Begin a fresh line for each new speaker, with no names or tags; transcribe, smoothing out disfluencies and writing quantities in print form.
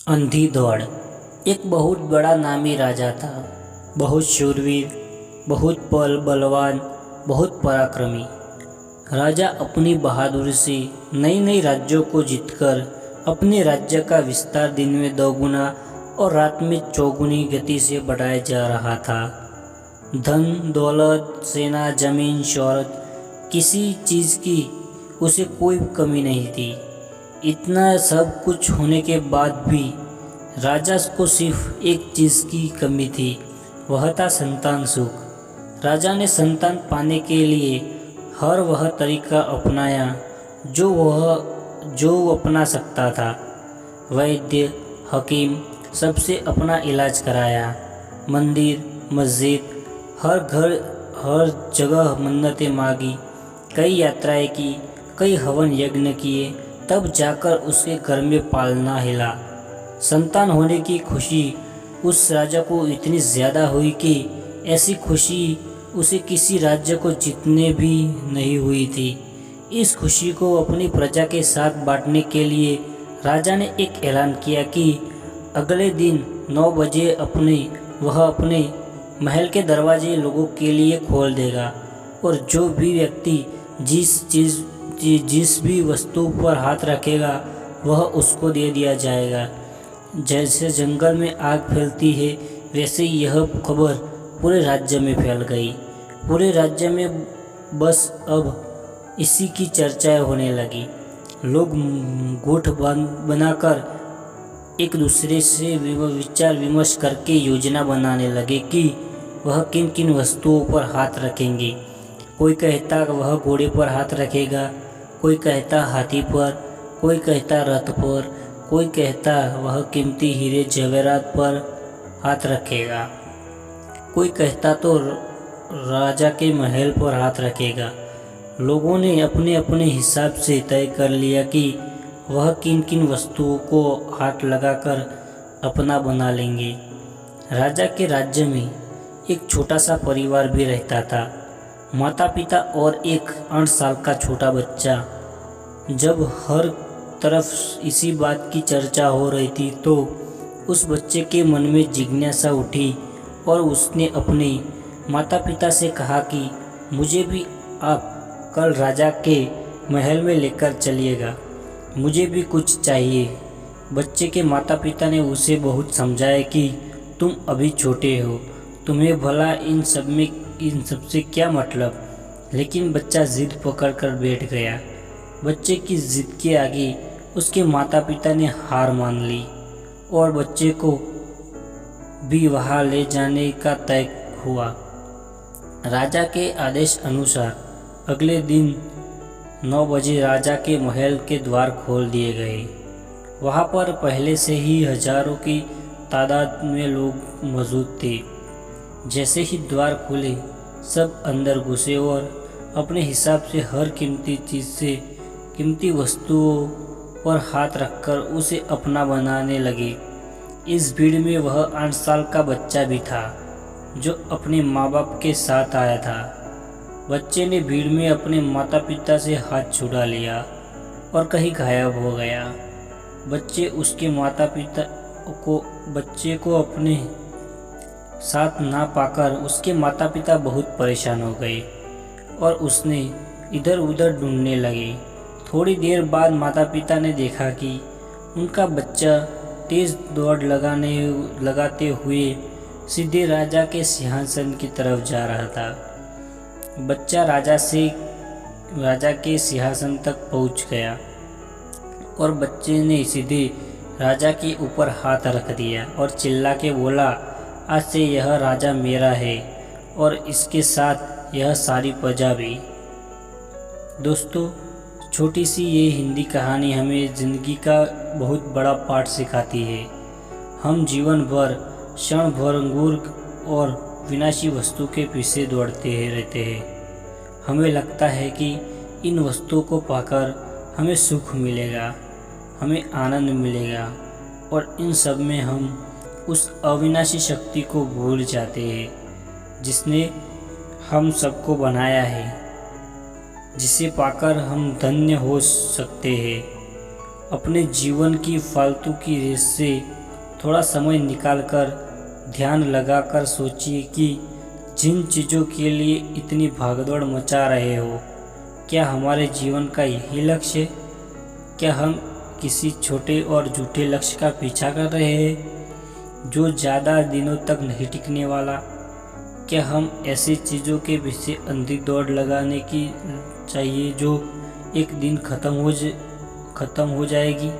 अंधी दौड़। एक बहुत बड़ा नामी राजा था, बहुत शूरवीर, बहुत बलवान, बहुत पराक्रमी। राजा अपनी बहादुरी से नई नई राज्यों को जीतकर अपने राज्य का विस्तार दिन में दोगुना और रात में चौगुनी गति से बढ़ाया जा रहा था। धन दौलत, सेना, जमीन, शोहरत, किसी चीज़ की उसे कोई कमी नहीं थी। इतना सब कुछ होने के बाद भी राजा को सिर्फ एक चीज़ की कमी थी, वह था संतान सुख। राजा ने संतान पाने के लिए हर वह तरीका अपनाया जो अपना सकता था। वैद्य, हकीम, सबसे अपना इलाज कराया। मंदिर, मस्जिद, हर घर, हर जगह मन्नतें मांगी, कई यात्राएं की, कई हवन यज्ञ किए, तब जाकर उसके घर में पालना हिला। संतान होने की खुशी उस राजा को इतनी ज़्यादा हुई कि ऐसी खुशी उसे किसी राज्य को जीतने भी नहीं हुई थी। इस खुशी को अपनी प्रजा के साथ बांटने के लिए राजा ने एक ऐलान किया कि अगले दिन 9 बजे वह अपने महल के दरवाजे लोगों के लिए खोल देगा और जो भी व्यक्ति जिस भी वस्तु पर हाथ रखेगा वह उसको दे दिया जाएगा। जैसे जंगल में आग फैलती है, वैसे यह खबर पूरे राज्य में फैल गई। पूरे राज्य में बस अब इसी की चर्चाएं होने लगी। लोग गुट बनाकर एक दूसरे से विचार विमर्श करके योजना बनाने लगे कि वह किन किन वस्तुओं पर हाथ रखेंगे। कोई कहता वह घोड़े पर हाथ रखेगा, कोई कहता हाथी पर, कोई कहता रथ पर, कोई कहता वह कीमती हीरे जवाहरात पर हाथ रखेगा, कोई कहता तो राजा के महल पर हाथ रखेगा। लोगों ने अपने अपने हिसाब से तय कर लिया कि वह किन किन वस्तुओं को हाथ लगाकर अपना बना लेंगे। राजा के राज्य में एक छोटा सा परिवार भी रहता था, माता पिता और एक 8 साल का छोटा बच्चा। जब हर तरफ इसी बात की चर्चा हो रही थी तो उस बच्चे के मन में जिज्ञासा उठी और उसने अपने माता पिता से कहा कि मुझे भी आप कल राजा के महल में लेकर चलिएगा, मुझे भी कुछ चाहिए। बच्चे के माता पिता ने उसे बहुत समझाया कि तुम अभी छोटे हो, तुम्हें भला इन सब से क्या मतलब। लेकिन बच्चा जिद पकड़ कर बैठ गया। बच्चे की जिद के आगे उसके माता पिता ने हार मान ली और बच्चे को भी वहां ले जाने का तय हुआ। राजा के आदेश अनुसार अगले दिन 9 बजे राजा के महल के द्वार खोल दिए गए। वहां पर पहले से ही हजारों की तादाद में लोग मौजूद थे। जैसे ही द्वार खुले, सब अंदर घुसे और अपने हिसाब से हर कीमती वस्तुओं पर हाथ रखकर उसे अपना बनाने लगे। इस भीड़ में वह 8 साल का बच्चा भी था जो अपने माँ बाप के साथ आया था। बच्चे ने भीड़ में अपने माता पिता से हाथ छुड़ा लिया और कहीं गायब हो गया। बच्चे को अपने साथ ना पाकर उसके माता पिता बहुत परेशान हो गए और उसने इधर उधर ढूंढने लगे। थोड़ी देर बाद माता पिता ने देखा कि उनका बच्चा तेज दौड़ लगाते हुए सीधे राजा के सिंहासन की तरफ जा रहा था। बच्चा राजा के सिंहासन तक पहुंच गया और बच्चे ने सीधे राजा के ऊपर हाथ रख दिया और चिल्ला के बोला, आज से यह राजा मेरा है और इसके साथ यह सारी प्रजा भी। दोस्तों, छोटी सी ये हिंदी कहानी हमें ज़िंदगी का बहुत बड़ा पाठ सिखाती है। हम जीवन भर क्षण भंगुर और विनाशी वस्तु के पीछे दौड़ते रहते हैं। हमें लगता है कि इन वस्तुओं को पाकर हमें सुख मिलेगा, हमें आनंद मिलेगा और इन सब में हम उस अविनाशी शक्ति को भूल जाते हैं जिसने हम सबको बनाया है, जिसे पाकर हम धन्य हो सकते हैं। अपने जीवन की फालतू की रेस से थोड़ा समय निकालकर ध्यान लगाकर सोचिए कि जिन चीज़ों के लिए इतनी भागदौड़ मचा रहे हो, क्या हमारे जीवन का यही लक्ष्य है? क्या हम किसी छोटे और झूठे लक्ष्य का पीछा कर रहे हैं जो ज़्यादा दिनों तक नहीं टिकने वाला? क्या हम ऐसी चीज़ों के पीछे अंधी दौड़ लगाने की चाहिए जो एक दिन ख़त्म हो जाएगी?